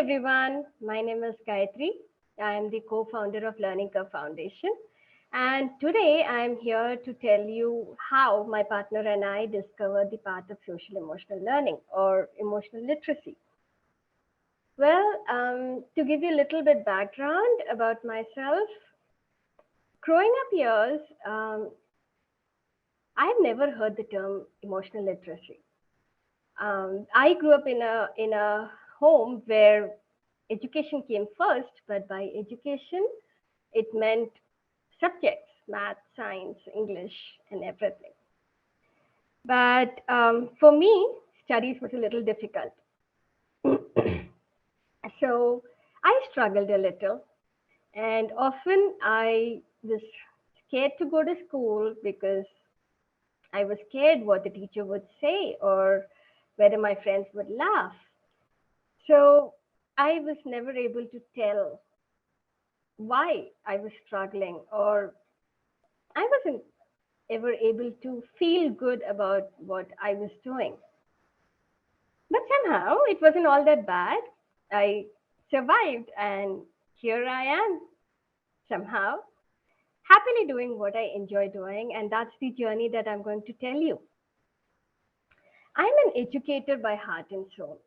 everyone, my name is Gayatri. I am the co-founder of Learning Curve Foundation. And today I am here to tell you how my partner and I discovered the path of social emotional learning or emotional literacy. Well, to give you a little bit background about myself, growing up years, I've never heard the term emotional literacy. I grew up in a home where education came first, but by education, it meant subjects, math, science, English, and everything. But for me, studies was a little difficult. So I struggled a little, and often I was scared to go to school because I was scared what the teacher would say or whether my friends would laugh. So I was never able to tell why I was struggling, or I wasn't ever able to feel good about what I was doing. But somehow it wasn't all that bad. I survived, and here I am, somehow, happily doing what I enjoy doing. And that's the journey that I'm going to tell you. I'm an educator by heart and soul.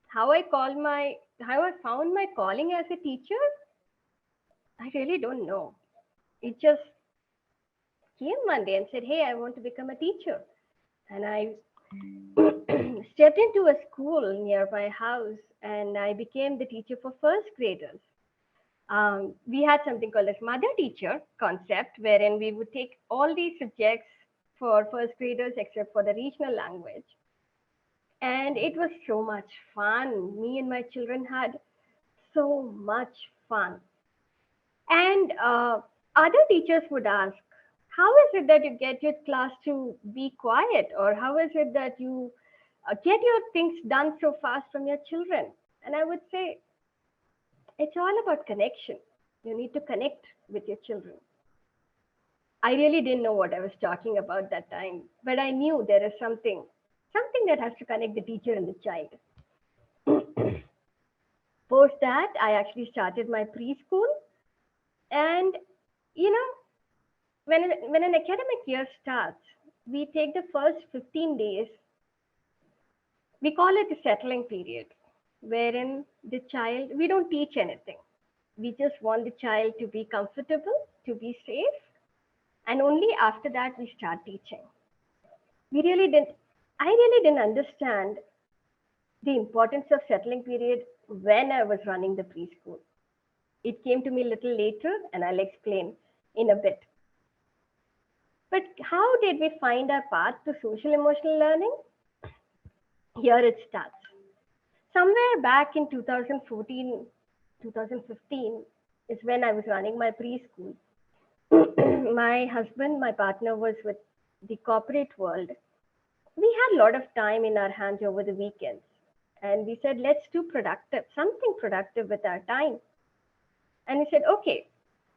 How I found my calling as a teacher, I really don't know. It just came one day and said, "Hey, I want to become a teacher." And I stepped into a school near my house and I became the teacher for first graders. We had something called as mother teacher concept, wherein we would take all these subjects for first graders except for the regional language. And it was so much fun. Me and my children had so much fun. And other teachers would ask, how is it that you get your class to be quiet? Or how is it that you get your things done so fast from your children? And I would say, it's all about connection. You need to connect with your children. I really didn't know what I was talking about that time, but I knew there is something that has to connect the teacher and the child. Post that, I actually started my preschool. And, you know, when an academic year starts, we take the first 15 days, we call it the settling period, wherein the child, we don't teach anything. We just want the child to be comfortable, to be safe, and only after that we start teaching. We really didn't, I really didn't understand the importance of settling period when I was running the preschool. It came to me a little later, and I'll explain in a bit. But how did we find our path to social emotional learning? Here it starts. Somewhere back in 2014, 2015 is when I was running my preschool. My husband, my partner, was with the corporate world. We had a lot of time in our hands over the weekends. And we said, let's do something productive with our time. And we said, okay,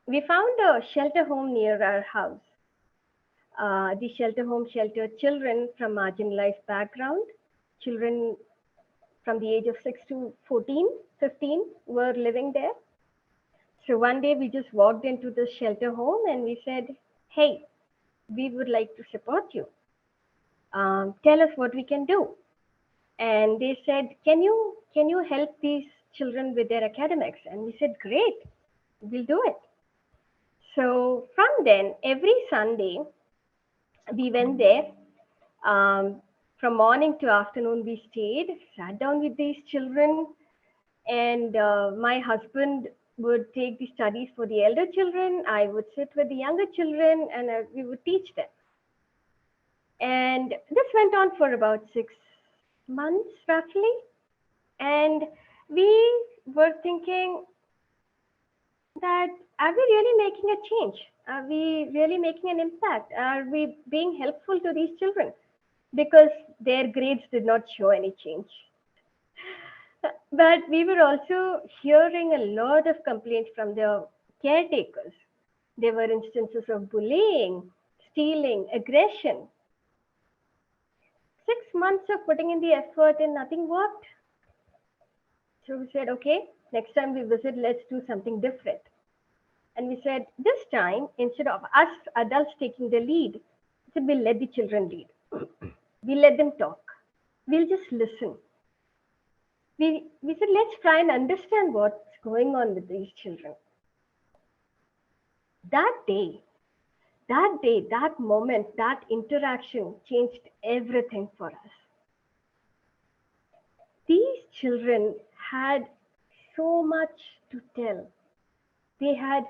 we found a shelter home near our house. The shelter home sheltered children from marginalized background. Children from the age of 6 to 14, 15 were living there. So one day we just walked into the shelter home and we said, hey, we would like to support you. Tell us what we can do. And they said, can you help these children with their academics? And we said, great, we'll do it. So from then, every Sunday, we went there. From morning to afternoon, we stayed, sat down with these children, and my husband would take the studies for the elder children. I would sit with the younger children, and we would teach them. And this went on for about 6 months, roughly. And we were thinking that, are we really making a change? Are we really making an impact? Are we being helpful to these children? Because their grades did not show any change. But we were also hearing a lot of complaints from the caretakers. There were instances of bullying, stealing, aggression. 6 months of putting in the effort and nothing worked. So we said, okay, next time we visit, let's do something different. And we said, this time, instead of us adults taking the lead, we said, we'll let the children lead. We'll let them talk. We'll just listen. We said, let's try and understand what's going on with these children. That day, that moment, that interaction changed everything for us. These children had so much to tell. They had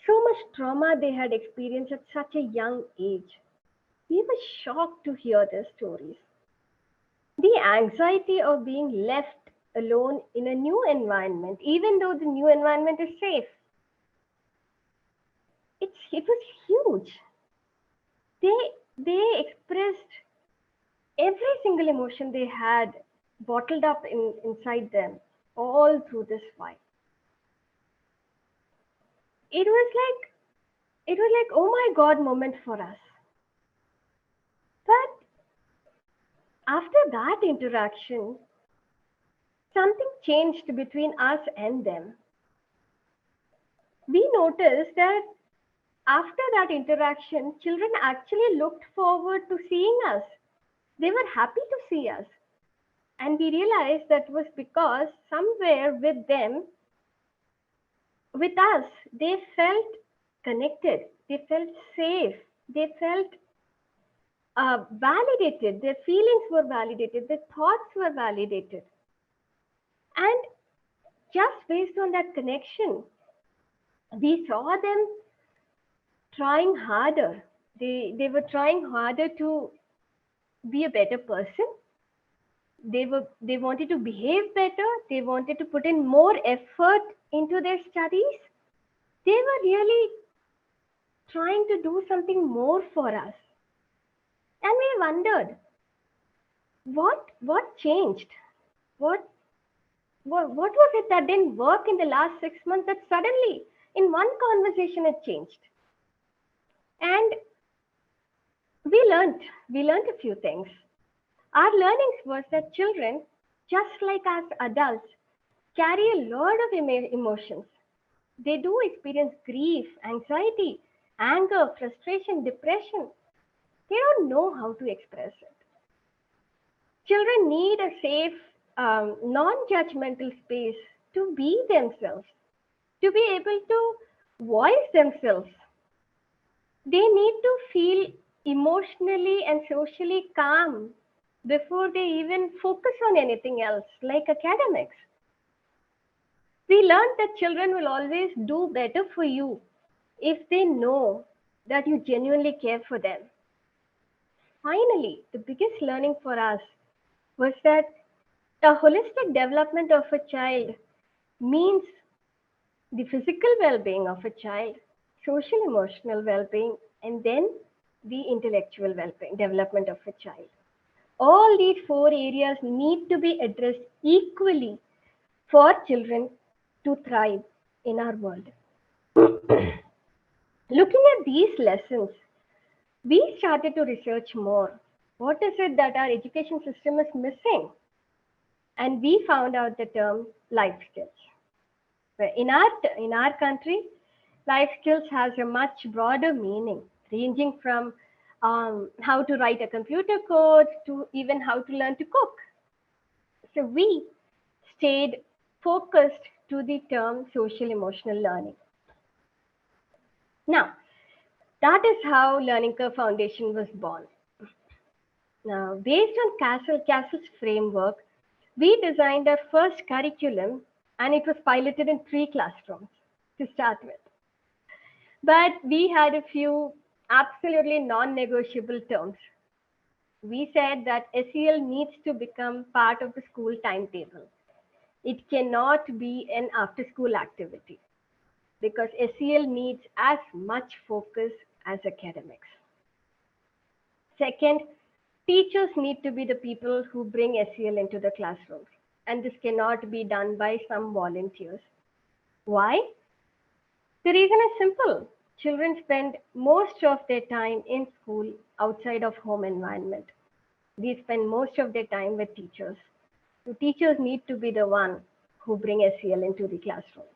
so much trauma they had experienced at such a young age. We were shocked to hear their stories. The anxiety of being left alone in a new environment, even though the new environment is safe, it was huge. They expressed every single emotion they had bottled up inside them all through this fight. It was like oh my god moment for us. But after that interaction, something changed between us and them. We noticed that after that interaction, children actually looked forward to seeing us. They were happy to see us. And we realized that was because somewhere with them, with us, they felt connected, they felt safe, they felt validated, their feelings were validated, their thoughts were validated. And just based on that connection, we saw them trying harder. They were trying harder to be a better person. They wanted to behave better. They wanted to put in more effort into their studies. They were really trying to do something more for us. And we wondered, what changed? What what was it that didn't work in the last 6 months that suddenly in one conversation it changed? And we learned a few things. Our learnings was that children, just like us adults, carry a lot of emotions. They do experience grief, anxiety, anger, frustration, depression. They don't know how to express it. Children need a safe, non-judgmental space to be themselves, to be able to voice themselves. They need to feel emotionally and socially calm before they even focus on anything else like academics. We learned that children will always do better for you if they know that you genuinely care for them. Finally, the biggest learning for us was that the holistic development of a child means the physical well being of a child, social emotional well being, and then the intellectual well being, development of a child. All these four areas need to be addressed equally for children to thrive in our world. Looking at these lessons, we started to research more. What is it that our education system is missing? And we found out the term life skills. In our country, life skills has a much broader meaning, ranging from how to write a computer code to even how to learn to cook. So we stayed focused to the term social emotional learning. Now, that is how Learning Curve Foundation was born. Now, based on Castle's framework, we designed our first curriculum and it was piloted in 3 classrooms to start with. But we had a few absolutely non-negotiable terms. We said that SEL needs to become part of the school timetable. It cannot be an after-school activity because SEL needs as much focus as academics. Second, teachers need to be the people who bring SEL into the classrooms, and this cannot be done by some volunteers. Why? The reason is simple. Children spend most of their time in school outside of home environment. They spend most of their time with teachers. So teachers need to be the one who bring SEL into the classrooms.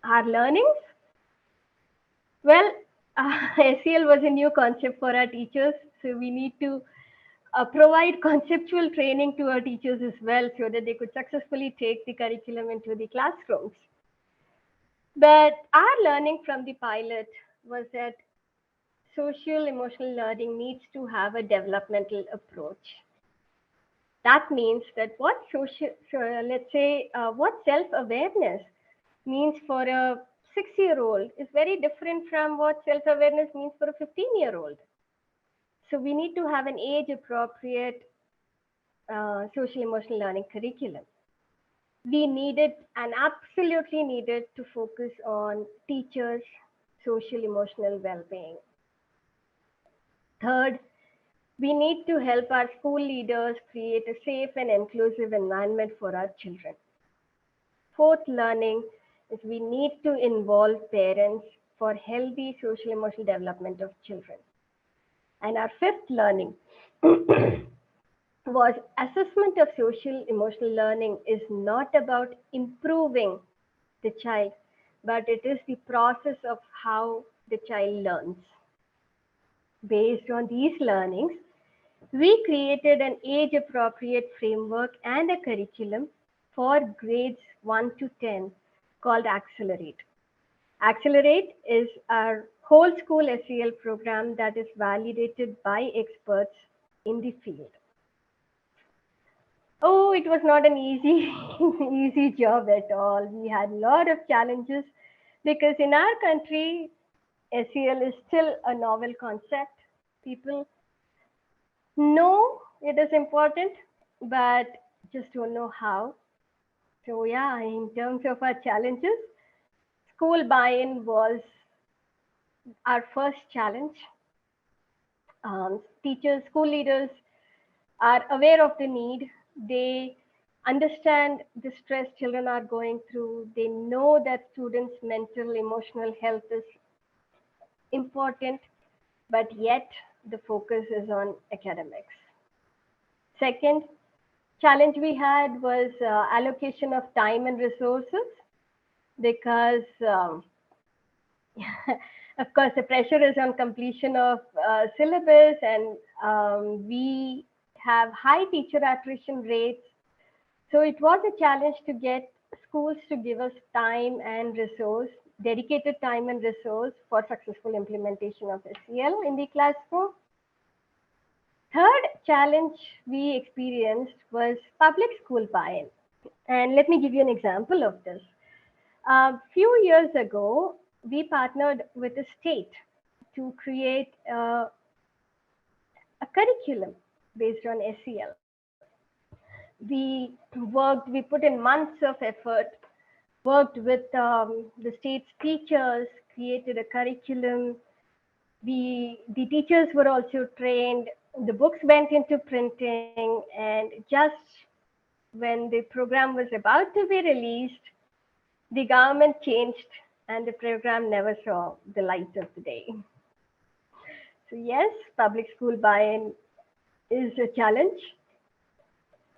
Our learnings? Well, SEL was a new concept for our teachers, so we need to provide conceptual training to our teachers as well so that they could successfully take the curriculum into the classrooms. But our learning from the pilot was that social emotional learning needs to have a developmental approach. That means that let's say, what self-awareness means for a 6-year-old is very different from what self-awareness means for a 15-year-old. So we need to have an age-appropriate social emotional learning curriculum. We needed and absolutely needed to focus on teachers' social emotional well-being. Third, we need to help our school leaders create a safe and inclusive environment for our children. Fourth learning is we need to involve parents for healthy social emotional development of children. And our fifth learning was assessment of social emotional learning is not about improving the child, but it is the process of how the child learns. Based on these learnings, we created an age appropriate framework and a curriculum for grades 1 to 10 called Accelerate. Accelerate is our whole school SEL program that is validated by experts in the field. Oh, it was not an easy easy job at all. We had a lot of challenges because in our country, SEL is still a novel concept. People know it is important, but just don't know how. So yeah, in terms of our challenges, school buy-in was our first challenge. Teachers, school leaders are aware of the need. They understand the stress children are going through. They know that students' mental, emotional health is important, but yet the focus is on academics. Second challenge we had was allocation of time and resources because of course the pressure is on completion of syllabus, and we have high teacher attrition rates. So it was a challenge to get schools to give us time and resource, dedicated time and resource for successful implementation of SEL in the classroom. Third challenge we experienced was public school buy-in. And let me give you an example of this. A few years ago, we partnered with the state to create a curriculum based on SEL. We put in months of effort, worked with the state's teachers, created a curriculum. The teachers were also trained. The books went into printing, and just when the program was about to be released, the government changed and the program never saw the light of the day. So yes, public school buy-in is a challenge.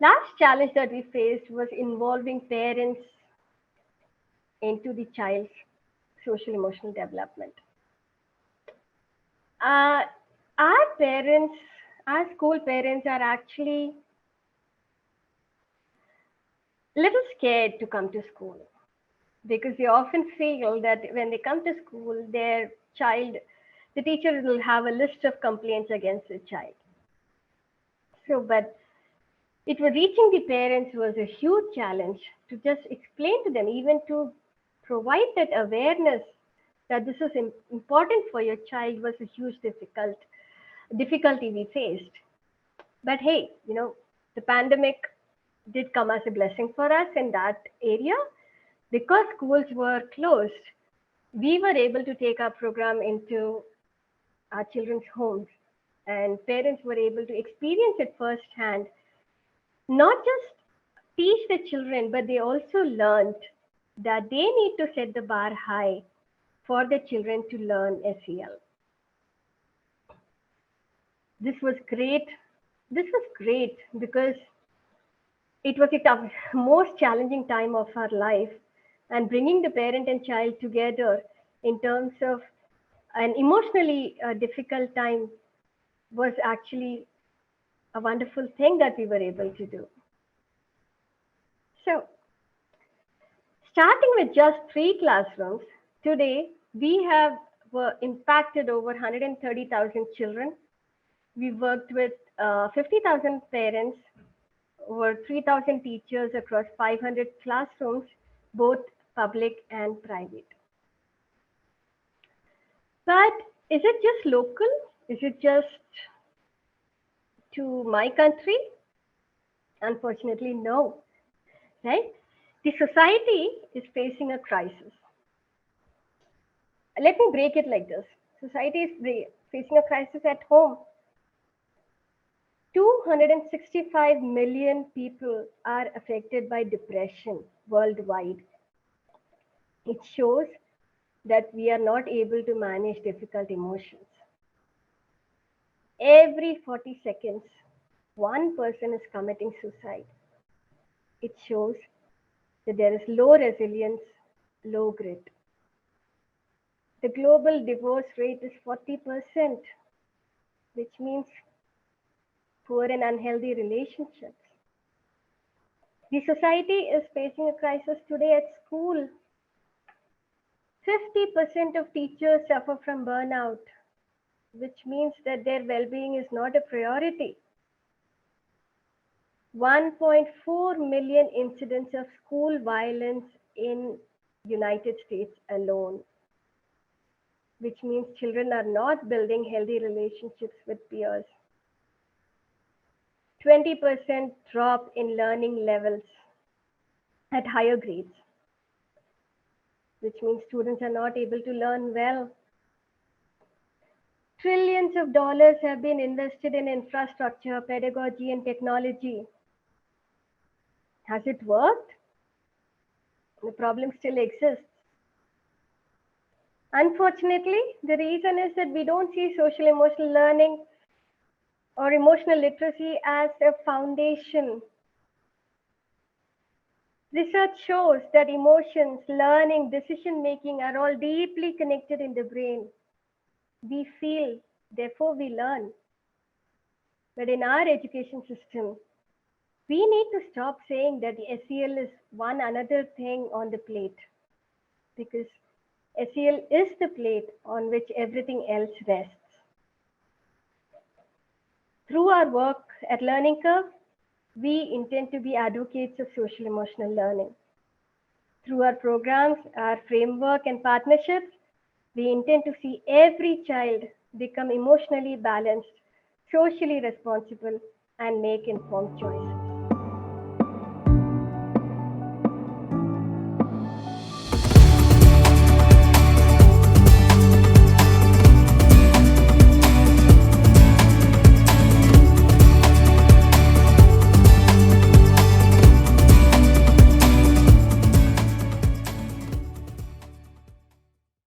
Last challenge that we faced was involving parents into the child's social emotional development. Our parents, our school parents are actually a little scared to come to school because they often feel that when they come to school, their child, the teacher will have a list of complaints against the child. So, but it was reaching the parents was a huge challenge to just explain to them, even to provide that awareness that this is important for your child was a huge difficulty we faced. But hey, the pandemic did come as a blessing for us in that area. Because schools were closed, we were able to take our program into our children's homes, and parents were able to experience it firsthand. Not just teach the children, but they also learned that they need to set the bar high for the children to learn SEL. This was great. This was great because It was the most challenging time of our life, and bringing the parent and child together in terms of an emotionally difficult time was actually a wonderful thing that we were able to do. So, starting with just 3 classrooms, today we have impacted over 130,000 children. We worked with 50,000 parents, over 3,000 teachers across 500 classrooms, both public and private. But is it just local? Is it just to my country? Unfortunately, no, right? The society is facing a crisis. Let me break it like this. Society is facing a crisis at home. 265 million people are affected by depression worldwide. It shows that we are not able to manage difficult emotions. Every 40 seconds, one person is committing suicide. It shows that there is low resilience, low grit. The global divorce rate is 40%, which means poor and unhealthy relationships. The society is facing a crisis today at school. 50% of teachers suffer from burnout, which means that their well-being is not a priority. 1.4 million incidents of school violence in United States alone, which means children are not building healthy relationships with peers. 20% drop in learning levels at higher grades, which means students are not able to learn well. Trillions of dollars have been invested in infrastructure, pedagogy, and technology. Has it worked? The problem still exists. Unfortunately, the reason is that we don't see social emotional learning or emotional literacy as a foundation. Research shows that emotions, learning, decision making are all deeply connected in the brain. We feel, therefore we learn. But in our education system, we need to stop saying that the SEL is one another thing on the plate, because SEL is the plate on which everything else rests. Through our work at Learning Curve, we intend to be advocates of social emotional learning. Through our programs, our framework, and partnerships, we intend to see every child become emotionally balanced, socially responsible, and make informed choices.